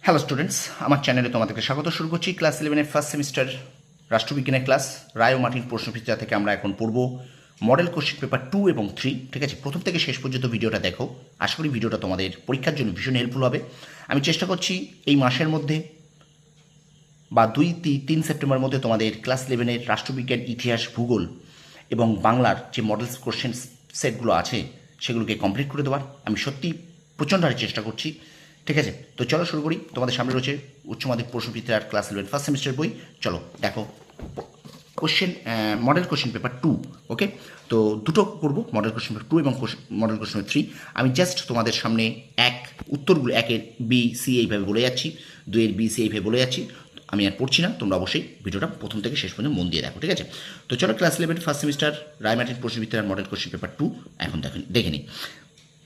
Hello students, আমার চ্যানেলে তোমাদেরকে স্বাগত। শুরু করছি ক্লাস 11-এর ফার্স্ট সেমিস্টার রাষ্ট্রবিজ্ঞানের ক্লাস। রায় ও মার্টিন প্রশ্নবিচিত্রা থেকে আমরা এখন পড়ব মডেল কোশ্চেন পেপার 2 এবং 3। ঠিক আছে, প্রথম থেকে শেষ পর্যন্ত ভিডিওটা দেখো। আশা করি ভিডিওটা তোমাদের পরীক্ষার জন্য ভীষণ হেল্পফুল হবে। আমি চেষ্টা করছি এই মাসের মধ্যে বা 2-3 সেপ্টেম্বরের মধ্যে তোমাদের ক্লাস 11-এর রাষ্ট্রবিজ্ঞান, ইতিহাস, ভূগোল এবং বাংলার যে মডেলস কোশ্চেন সেটগুলো আছে সেগুলোকে কমপ্লিট করে দেওয়ার আমি সত্যি প্রচণ্ড হারে চেষ্টা করছি। ঠিক আছে, তো চলো শুরু করি। তোমাদের সামনে রয়েছে উচ্চ মাধ্যমিক প্রশ্নবিচিত্রার ক্লাস 11 ফার্স্ট সেমিস্টার বই। চলো দেখো কোশ্চেন, মডেল কোশ্চেন পেপার 2। ওকে, তো দুটো করবো, মডেল কোশ্চেন পেপার 2 এবং মডেল কোশ্চেন পেপার 3। আমি জাস্ট তোমাদের সামনে উত্তরগুলো 1-এর বি সি এইভাবে বলে যাচ্ছি, 2-এর বি সি এইভাবে বলে যাচ্ছি। আমি আর পড়ছি না, তোমরা অবশ্যই ভিডিওটা প্রথম থেকে শেষ পর্যন্ত মন দিয়ে দেখো। ঠিক আছে, তো চলো ক্লাস 11 ফার্স্ট সেমিস্টার রায় মার্টিন প্রশ্নবিচিত্রার মডেল কোশ্চেন পেপার 2 এখন দেখে নিই।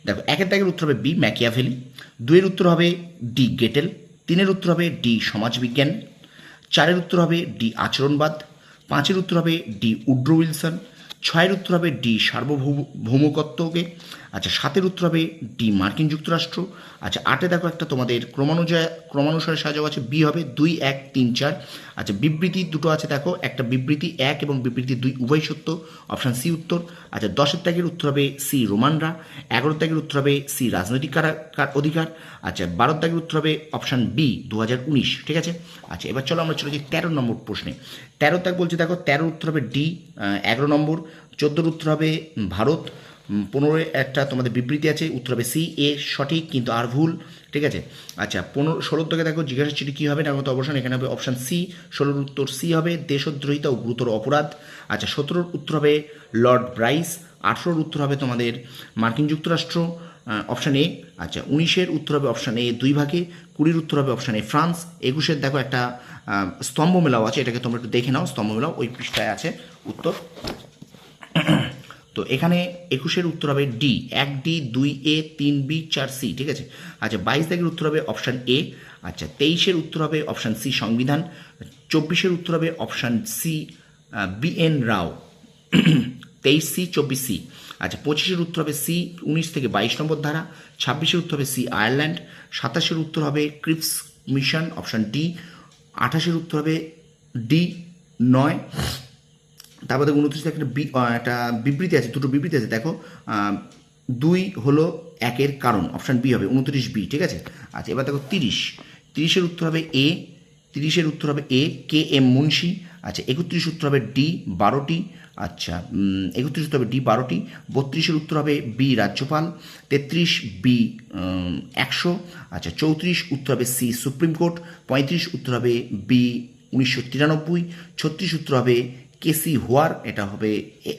দেখো, 1-এর দাগের উত্তর হবে বি ম্যাকিয়াভেলি, 2-এর উত্তর হবে ডি গেটেল, 3-এর উত্তর হবে ডি সমাজবিজ্ঞান, 4-এর উত্তর হবে ডি আচরণবাদ, 5-এর উত্তর হবে ডি উড্রো উইলসন, 6-এর উত্তর হবে ডি সার্বভৌমত্বকে, আচ্ছা 7-এর উত্তর হবে ডি মার্কিন যুক্তরাষ্ট্র, আচ্ছা 8-এ দেখো একটা তোমাদের ক্রমানুসারে সাজাও আছে, বি হবে 2, 1, 3, 4। আচ্ছা বিবৃতি দুটো আছে, দেখো একটা বিবৃতি 1 এবং বিবৃতি 2 উভয় সত্য, অপশান সি উত্তর। আচ্ছা 10-এর দাগের উত্তর হবে সি রোমানরা, 11-এর দাগের উত্তর হবে সি রাজনৈতিক অধিকার, আচ্ছা 12-এর দাগের উত্তর হবে অপশান বি 2019। ঠিক আছে, আচ্ছা এবার চলো আমরা চলে যাই 13 নম্বর প্রশ্নে। 13 দাগ বলছে, দেখো 13-এর উত্তর হবে ডি 11 নম্বর, 14-এর উত্তর হবে ভারত, 15-এ একটা তোমাদের বিবৃতি আছে, উত্তর হবে সি এ সঠিক কিন্তু আর ভুল। ঠিক আছে, আচ্ছা 16 থেকে দেখো জিজ্ঞাসা চিঠি কী হবে, নাগত অবসান, এখানে হবে অপশান সি, 16-এর উত্তর সি হবে দেশদ্রোহিতা ও গুরুতর অপরাধ। আচ্ছা 17-এর উত্তর হবে লর্ড ব্রাইস, 18-এর উত্তর হবে তোমাদের মার্কিন যুক্তরাষ্ট্র, অপশান এ। আচ্ছা 19-এর উত্তর হবে অপশান এ 2 ভাগে, 20-এর উত্তর হবে অপশান এ ফ্রান্স, 21-এর দেখো একটা স্তম্ভ মেলাও আছে, এটাকে তোমরা একটু দেখে নাও, স্তম্ভ মেলাও ওই পৃষ্ঠায় আছে উত্তর। তো এখানে 21-এর উত্তর হবে D 1D, 2A, 3B, 4C। ঠিক আছে, আচ্ছা 22 দাগের উত্তর হবে অপশান এ। আচ্ছা 23-এর উত্তর হবে অপশান সি সংবিধান, 24-এর উত্তর হবে অপশান সি BN রাও 23C, 24C। আচ্ছা 25-এর উত্তর হবে সি 19 থেকে 22 নম্বর ধারা, 26-এর উত্তর হবে সি আয়ারল্যান্ড, 27-এর উত্তর হবে ক্রিপস মিশন, অপশান ডি, 28-এর উত্তর হবে ডি 9। তারপরে 29 একটা বিবৃতি আছে, দুটো বিবৃতি আছে, দেখো 2 হলো 1-এর কারণ, অপশান বি হবে 29B। ঠিক আছে, আচ্ছা এবার দেখো 30-এর উত্তর হবে এ, 30-এর উত্তর হবে এ কে এম মুন্সি। আচ্ছা 31 উত্তর হবে ডি 12টি, আচ্ছা 31 উত্তর হবে ডি 12টি, 32-এর উত্তর হবে বি রাজ্যপাল, 33 বি 100। আচ্ছা 34 উত্তর হবে সি সুপ্রিম কোর্ট, 35 উত্তর হবে বি 1993, 36 উত্তর হবে কেসি হোয়ার, এটা হবে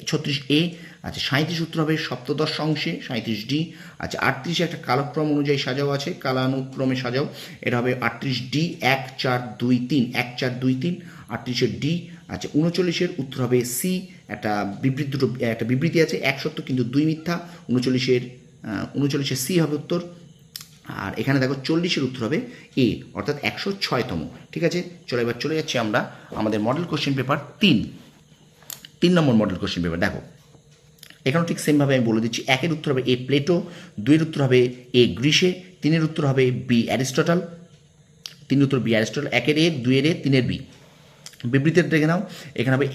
36A। আচ্ছা 37 উত্তর হবে সপ্তদশ অংশে, 37D। আচ্ছা 38-এ একটা কালক্রম অনুযায়ী সাজাও আছে, কালানুক্রমে সাজাও, এটা হবে 38D 1, 4, 2, 3, 1, 4, 2, 3, 38-এর ডি। আচ্ছা 39-এর উত্তর হবে সি, একটা বিবৃতি আছে, 1 সত্য কিন্তু 2 মিথ্যা, 39-এর সি হবে উত্তর। আর এখানে দেখো 40-এর উত্তর হবে এ, অর্থাৎ 106তম। ঠিক আছে, চলো এবার চলে যাচ্ছি আমরা আমাদের মডেল কোশ্চেন পেপার 3 নম্বর মডেল কোশ্চেন পেপার। দেখো এখানেও ঠিক সেমভাবে আমি বলে দিচ্ছি, 1-এর উত্তর হবে এ প্লেটো, 2-এর উত্তর হবে এ গ্রিসে, 3-এর উত্তর হবে বি অ্যারিস্টটল, 3-এর উত্তর বি অ্যারিস্টটল, 1-এর এ, 2-এর এ, 3-এর বি। বিবৃতিটা দেখে নাও, এখানে হবে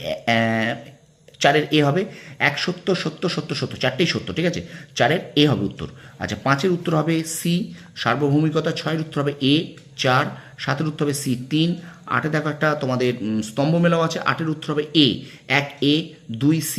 4-এর এ হবে 1 সত্য সত্য সত্য সত্য, 4টেই সত্য। ঠিক আছে, 4-এর এ হবে উত্তর। আচ্ছা 5-এর উত্তর হবে সি সার্বভৌমিকতা, 6-এর উত্তর হবে এ 4, 7-এর উত্তর হবে সি 3, 8-এ দেখো একটা তোমাদের স্তম্ভ মেলাও আছে, 8-এর উত্তর হবে এ 1A, 2C,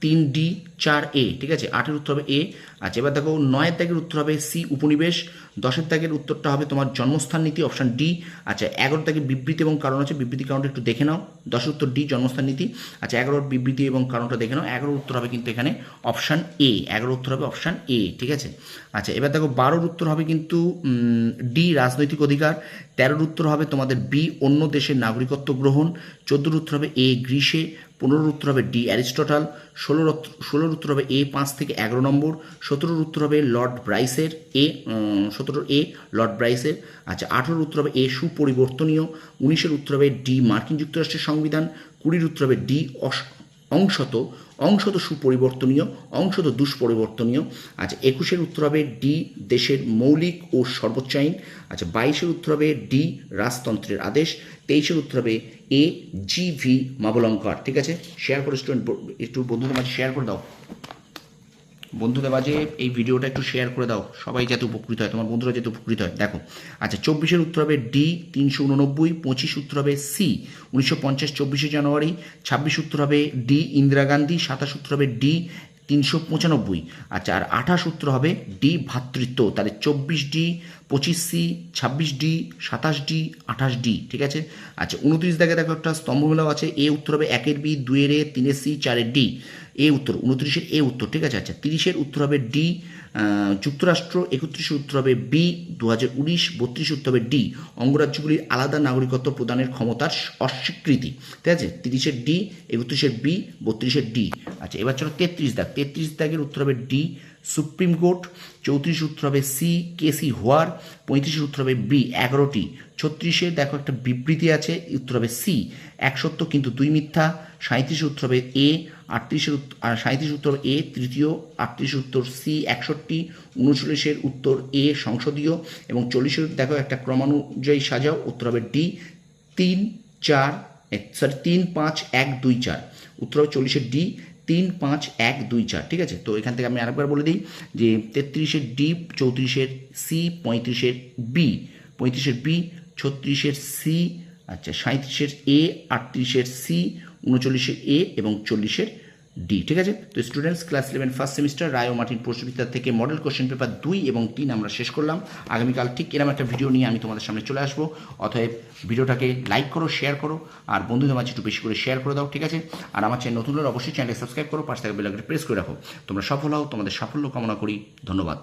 3D, 4A। ঠিক আছে, 8-এর উত্তর হবে এ। আচ্ছা এবার দেখো 9-এর দাগের উত্তর হবে সি উপনিবেশ, 10-এর দাগের উত্তরটা হবে তোমার জন্মস্থান নীতি, অপশান ডি। আচ্ছা 11-এর দাগের বিবৃতি এবং কারণ আছে, বিবৃতি কারণটা একটু দেখে নাও, 10-এর উত্তর ডি জন্মস্থান নীতি। আচ্ছা 11-এর বিবৃতি এবং কারণটা দেখে নাও, 11-এর উত্তর হবে কিন্তু এখানে অপশান এ, 11-এর উত্তর হবে অপশান এ। ঠিক আছে, আচ্ছা এবার দেখো 12-এর উত্তর হবে কিন্তু ডি রাজনৈতিক অধিকার, 13-এর উত্তর হবে তোমাদের বি অন্য দেশের নাগরিকত্ব গ্রহণ, 14-এর উত্তর হবে এ গ্রিসে, 15-এর উত্তর হবে ডি অ্যারিস্টটল, 16-এর উত্তর হবে এ 5 থেকে 11 নম্বর, 17-এর উত্তর হবে লর্ড ব্রাইসের এ, 17 এ লর্ড ব্রাইসের। আচ্ছা 18-এর উত্তর হবে এ সুপরিবর্তনীয়, 19-এর উত্তর হবে ডি মার্কিন যুক্তরাষ্ট্রের সংবিধান, 20-এর উত্তর হবে ডি অংশত অংশত সুপরিবর্তনীয়, অংশত দুষ্পরিবর্তনীয়। আচ্ছা 21-এর উত্তর হবে ডি, দেশের মৌলিক ও সর্বোচ্চ আইন। আচ্ছা 22-এর উত্তর হবে ডি, রাজতন্ত্রের আদেশ। 23-এর উত্তর হবে এ, জি ভি মাবলঙ্কার। ঠিক আছে, শেয়ার করে স্টুডেন্ট একটু বন্ধুদের মাঝে শেয়ার করে দাও, বন্ধুদের মাঝে এই ভিডিওটা একটু শেয়ার করে দাও, সবাই যাতে উপকৃত হয়, তোমার বন্ধুরা যাতে উপকৃত হয়। দেখো আচ্ছা 24-এর উত্তর হবে ডি, 389। 25 উত্তর হবে সি, 1950 24শে জানুয়ারি। 26 উত্তর হবে ডি, ইন্দিরা গান্ধী। 27 উত্তর হবে ডি, 395। আচ্ছা আর 28 উত্তর হবে ডি, ভ্রাতৃত্ব। তাহলে 24 D, 25 C, 26 D, 27 D, 28 D. ঠিক আছে। আচ্ছা 29 দেখো একটা স্তম্ভমেলাও আছে। এ উত্তর হবে 1-এর বি, 2-এর এ, 3-এর সি, 4-এর ডি। এ উত্তর 29-এর এ উত্তর। ঠিক আছে। আচ্ছা 30-এর উত্তর হবে ডি, যুক্তরাষ্ট্র। 31-এর উত্তর হবে বি, 2019। 32 উত্তর হবে ডি, অঙ্গরাজ্যগুলির আলাদা নাগরিকত্ব প্রদানের ক্ষমতার অস্বীকৃতি। ঠিক আছে, 30-এর ডি, 31-এর বি, 32-এর ডি। আচ্ছা এবার চলো 33 দাগ। 33 দাগের উত্তর হবে ডি, সুপ্রিম কোর্ট। 34 উত্তর হবে সি, কেসি হোয়ার। 35-এর উত্তর হবে বি, 11টি। 36-এ দেখো একটা বিবৃতি আছে, উত্তর হবে সি, 1 সত্য কিন্তু 2 মিথ্যা। 37-এর উত্তর হবে এ, 37 উত্তর এ তৃতীয়। 38 উত্তর সি, 61। 39-এর উত্তর এ, সংসদীয়। এবং 40-এর দেখো একটা ক্রমানুযায়ী সাজাও, উত্তর হবে ডি, 3 5 1 2 4। উত্তর হবে 40-এর ডি, 3 5 1 2 4। ঠিক আছে, তো এখান থেকে আমি আরেকবার বলে দিই যে 33-এর ডি, 34-এর সি, 35-এর বি, 35-এর বি, 36-এর সি, আচ্ছা 37-এর এ, 38-এর সি, 39-এর এ এবং 40-এর ডি। ঠিক আছে, তো স্টুডেন্টস ক্লাস 11 ফার্স্ট সেমিস্টার রায় ও মার্টিন প্রশ্নবিদ্যা থেকে মডেল কোশ্চেন পেপার 2 এবং 3 আমরা শেষ করলাম। আগামীকাল ঠিক এরকম একটা ভিডিও নিয়ে আমি তোমাদের সামনে চলে আসবো। অতএব ভিডিওটাকে লাইক করো, শেয়ার করো, আর বন্ধুদের মাঝে একটু বেশি করে শেয়ার করে দাও। ঠিক আছে, আর আমার চ্যানেল নতুন হলে অবশ্যই চ্যানেলকে সাবস্ক্রাইব করো, পাশে থাকা বেল আইকনটি প্রেস করে রাখো। তোমরা সফল হও, তোমাদের সাফল্য কামনা করি। ধন্যবাদ।